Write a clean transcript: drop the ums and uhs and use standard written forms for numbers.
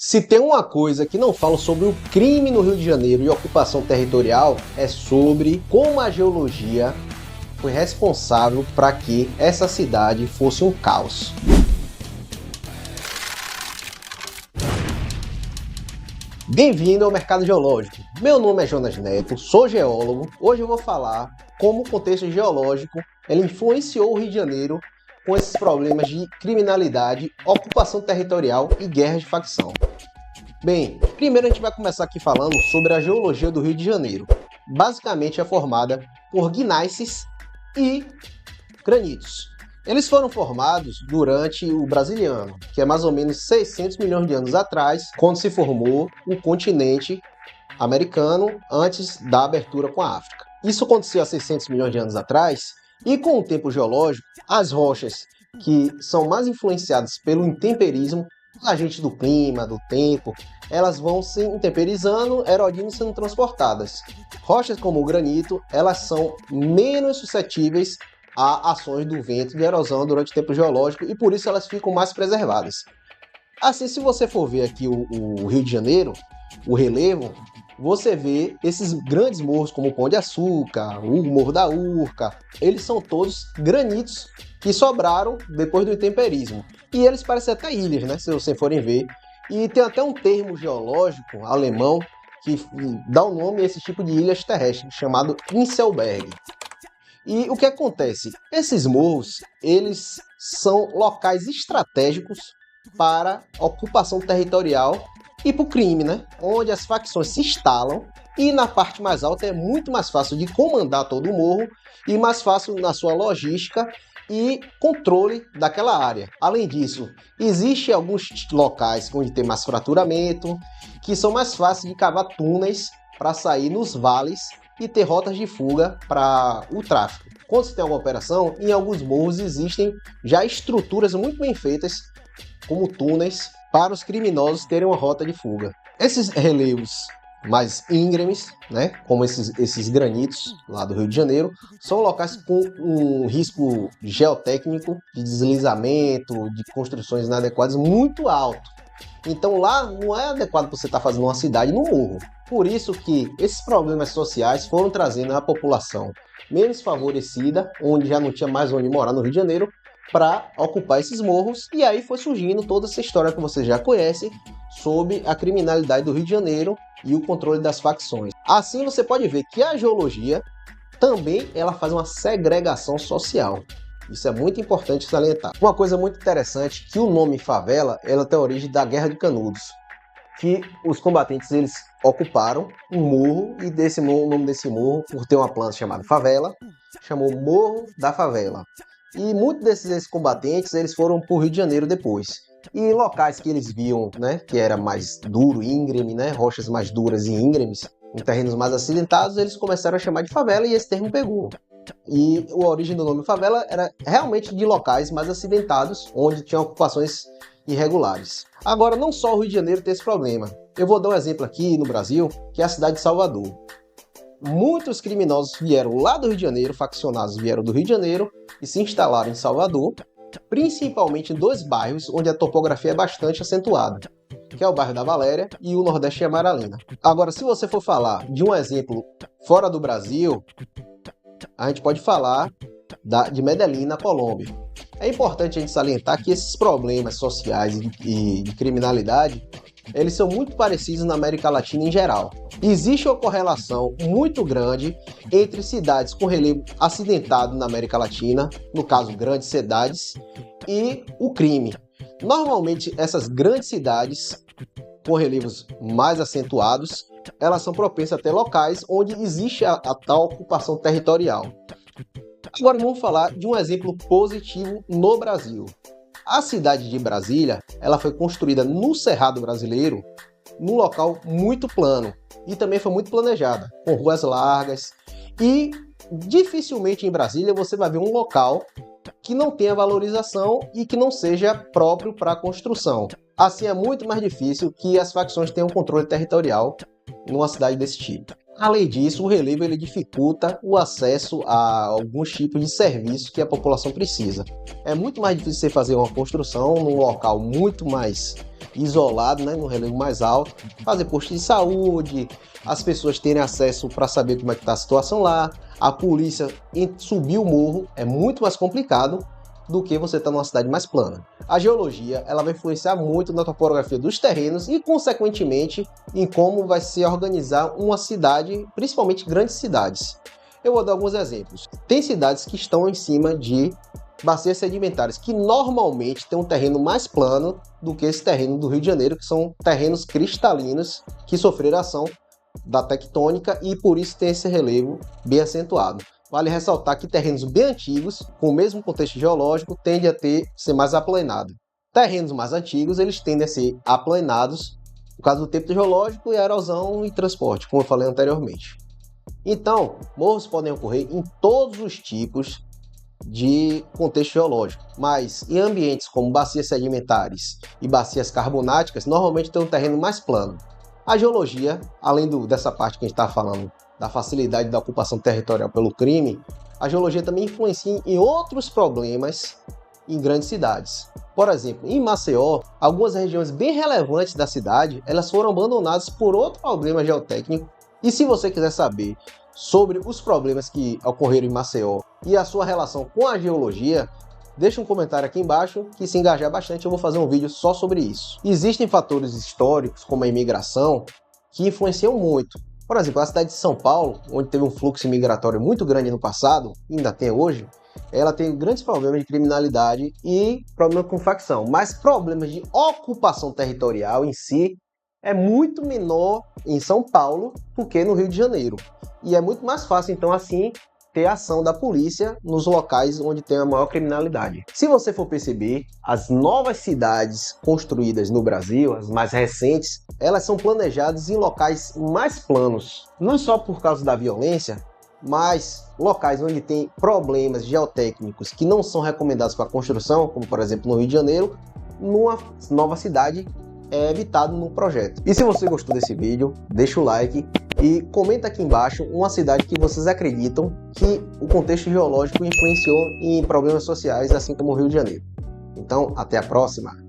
Se tem uma coisa que não falo sobre o crime no Rio de Janeiro e ocupação territorial, é sobre como a geologia foi responsável para que essa cidade fosse um caos. Bem-vindo ao Mercado Geológico. Meu nome é Jonas Neto, sou geólogo. Hoje eu vou falar como o contexto geológico ele influenciou o Rio de Janeiro com esses problemas de criminalidade, ocupação territorial e guerras de facção. Bem, primeiro a gente vai começar aqui falando sobre a geologia do Rio de Janeiro. Basicamente é formada por gneisses e granitos. Eles foram formados durante o Brasiliano, que é mais ou menos 600 milhões de anos atrás, quando se formou o continente americano antes da abertura com a África. Isso aconteceu há 600 milhões de anos atrás, e com o tempo geológico, as rochas que são mais influenciadas pelo intemperismo, agente do clima, do tempo, elas vão se intemperizando, erodindo e sendo transportadas. Rochas como o granito, elas são menos suscetíveis a ações do vento de erosão durante o tempo geológico e por isso elas ficam mais preservadas. Assim, se você for ver aqui o Rio de Janeiro, o relevo, você vê esses grandes morros como o Pão de Açúcar, o Morro da Urca, eles são todos granitos que sobraram depois do intemperismo. E eles parecem até ilhas, né? Se vocês forem ver. E tem até um termo geológico alemão que dá o nome a esse tipo de ilhas terrestres, chamado Inselberg. E o que acontece? Esses morros, eles são locais estratégicos para ocupação territorial e para o crime, né? Onde as facções se instalam e na parte mais alta é muito mais fácil de comandar todo o morro e mais fácil na sua logística e controle daquela área. Além disso, existem alguns locais onde tem mais fraturamento, que são mais fáceis de cavar túneis para sair nos vales e ter rotas de fuga para o tráfico. Quando se tem alguma operação, em alguns morros existem já estruturas muito bem feitas, como túneis, para os criminosos terem uma rota de fuga. Esses relevos mais íngremes, né, como esses granitos lá do Rio de Janeiro, são locais com um risco geotécnico de deslizamento, de construções inadequadas muito alto. Então lá não é adequado você estar fazendo uma cidade no morro. Por isso que esses problemas sociais foram trazendo a população menos favorecida, onde já não tinha mais onde morar no Rio de Janeiro, para ocupar esses morros, e aí foi surgindo toda essa história que vocês já conhecem sobre a criminalidade do Rio de Janeiro e o controle das facções. Assim você pode ver que a geologia também ela faz uma segregação social. Isso é muito importante salientar. Uma coisa muito interessante que o nome favela ela tem a origem da Guerra de Canudos, que os combatentes eles ocuparam um morro e o nome desse morro, por ter uma planta chamada favela, chamou Morro da Favela. E muitos desses ex-combatentes eles foram para o Rio de Janeiro depois. E locais que eles viam, né, que era mais duro, íngreme, né, rochas mais duras e íngremes, em terrenos mais acidentados, eles começaram a chamar de favela e esse termo pegou. E a origem do nome favela era realmente de locais mais acidentados, onde tinham ocupações irregulares. Agora, não só o Rio de Janeiro tem esse problema. Eu vou dar um exemplo aqui no Brasil, que é a cidade de Salvador. Muitos criminosos vieram lá do Rio de Janeiro, faccionados vieram do Rio de Janeiro e se instalaram em Salvador, principalmente em dois bairros onde a topografia é bastante acentuada, que é o bairro da Valéria e o Nordeste de Amaralina. Agora, se você for falar de um exemplo fora do Brasil, a gente pode falar de Medellín, na Colômbia. É importante a gente salientar que esses problemas sociais e de criminalidade eles são muito parecidos na América Latina em geral. Existe uma correlação muito grande entre cidades com relevo acidentado na América Latina, no caso grandes cidades, e o crime. Normalmente essas grandes cidades com relevos mais acentuados, elas são propensas a ter locais onde existe a tal ocupação territorial. Agora vamos falar de um exemplo positivo no Brasil. A cidade de Brasília, ela foi construída no Cerrado brasileiro, num local muito plano e também foi muito planejada, com ruas largas e dificilmente em Brasília você vai ver um local que não tenha valorização e que não seja próprio para a construção. Assim é muito mais difícil que as facções tenham controle territorial numa cidade desse tipo. Além disso, o relevo ele dificulta o acesso a alguns tipos de serviços que a população precisa. É muito mais difícil você fazer uma construção num local muito mais isolado, né, no relevo mais alto, fazer posto de saúde, as pessoas terem acesso para saber como é que está a situação lá, a polícia subir o morro é muito mais complicado do que você estar numa cidade mais plana. A geologia ela vai influenciar muito na topografia dos terrenos e, consequentemente, em como vai se organizar uma cidade, principalmente grandes cidades. Eu vou dar alguns exemplos. Tem cidades que estão em cima de bacias sedimentares, que normalmente tem um terreno mais plano do que esse terreno do Rio de Janeiro, que são terrenos cristalinos que sofreram ação da tectônica e por isso tem esse relevo bem acentuado. Vale ressaltar que terrenos bem antigos, com o mesmo contexto geológico, tendem a ser mais aplanado. Terrenos mais antigos, eles tendem a ser aplanados por causa do tempo geológico e a erosão e transporte, como eu falei anteriormente. Então, morros podem ocorrer em todos os tipos de contexto geológico, mas em ambientes como bacias sedimentares e bacias carbonáticas, normalmente tem um terreno mais plano. A geologia, além dessa parte que a gente está falando, da facilidade da ocupação territorial pelo crime, a geologia também influencia em outros problemas em grandes cidades. Por exemplo, em Maceió, algumas regiões bem relevantes da cidade, elas foram abandonadas por outro problema geotécnico. E se você quiser saber sobre os problemas que ocorreram em Maceió e a sua relação com a geologia, deixa um comentário aqui embaixo que, se engajar bastante, eu vou fazer um vídeo só sobre isso. Existem fatores históricos, como a imigração, que influenciam muito. Por exemplo, a cidade de São Paulo, onde teve um fluxo migratório muito grande no passado, ainda tem hoje, ela tem grandes problemas de criminalidade e problemas com facção, mas problemas de ocupação territorial em si é muito menor em São Paulo do que no Rio de Janeiro. E é muito mais fácil, então, assim, ter ação da polícia nos locais onde tem a maior criminalidade. Se você for perceber, as novas cidades construídas no Brasil, as mais recentes, elas são planejadas em locais mais planos. Não só por causa da violência, mas locais onde tem problemas geotécnicos que não são recomendados para construção, como por exemplo no Rio de Janeiro, numa nova cidade é evitado no projeto. E se você gostou desse vídeo, deixa o like e comenta aqui embaixo uma cidade que vocês acreditam que o contexto geológico influenciou em problemas sociais, assim como o Rio de Janeiro. Então, até a próxima!